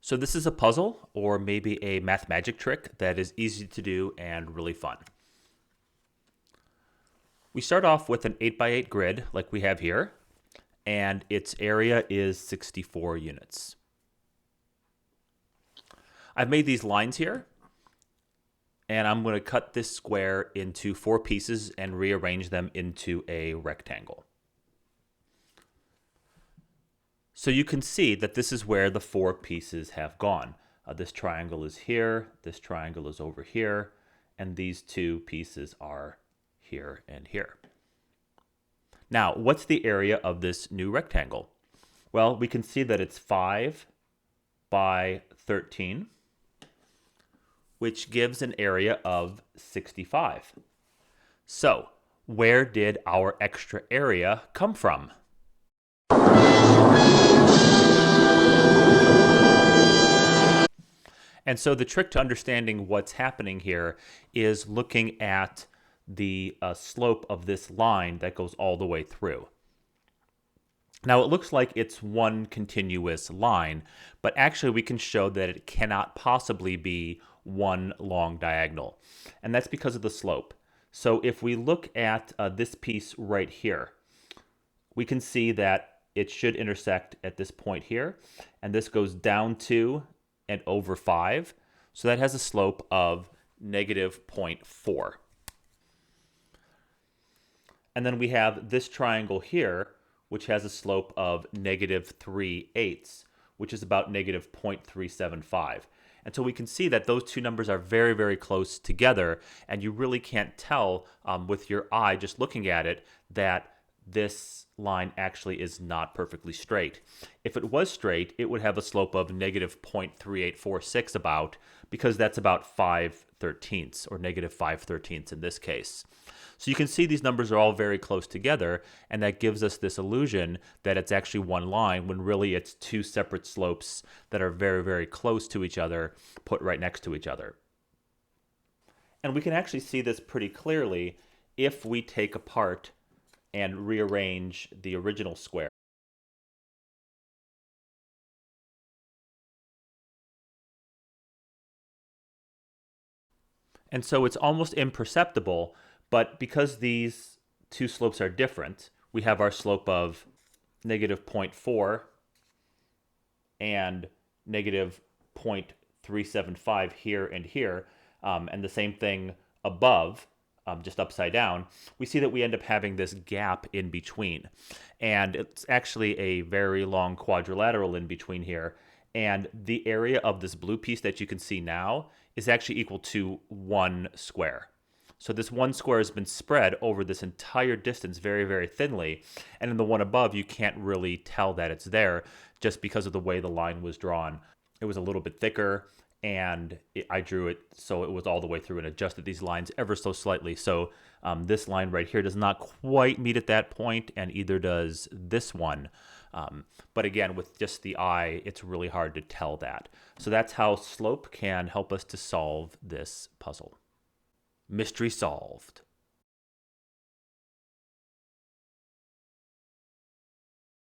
So this is a puzzle or maybe a math magic trick that is easy to do and really fun. We start off with an 8x8 grid like we have here, and its area is 64 units. I've made these lines here, and I'm going to cut this square into 4 pieces and rearrange them into a rectangle. So you can see that this is where the 4 pieces have gone. This triangle is here, this triangle is over here, and these 2 pieces are here and here. Now, what's the area of this new rectangle? Well, we can see that it's 5 by 13, which gives an area of 65. So, where did our extra area come from? And so the trick to understanding what's happening here is looking at the slope of this line that goes all the way through. Now it looks like it's one continuous line, but actually we can show that it cannot possibly be one long diagonal. And that's because of the slope. So if we look at this piece right here, we can see that it should intersect at this point here, and this goes down 2 and over 5. So that has a slope of negative 0.4. And then we have this triangle here, which has a slope of negative 3/8, which is about negative 0.375. And so we can see that those two numbers are very, very close together, and you really can't tell with your eye just looking at it that this line actually is not perfectly straight. If it was straight, it would have a slope of negative 0.3846 about, because that's about 5/13 or negative 5/13 in this case. So you can see these numbers are all very close together, and that gives us this illusion that it's actually one line when really it's 2 separate slopes that are very, very close to each other, put right next to each other. And we can actually see this pretty clearly if we take apart and rearrange the original square. And so it's almost imperceptible, but because these 2 slopes are different, we have our slope of negative 0.4 and negative 0.375 here and here, and the same thing above, just upside down. We see that we end up having this gap in between. And it's actually a very long quadrilateral in between here. And the area of this blue piece that you can see now is actually equal to 1 square. So this 1 square has been spread over this entire distance very, very thinly. And in the one above, you can't really tell that it's there just because of the way the line was drawn. It was a little bit thicker, and I drew it so it was all the way through and adjusted these lines ever so slightly. So this line right here does not quite meet at that point, and either does this one. But again, with just the eye, it's really hard to tell that. So that's how slope can help us to solve this puzzle. Mystery solved.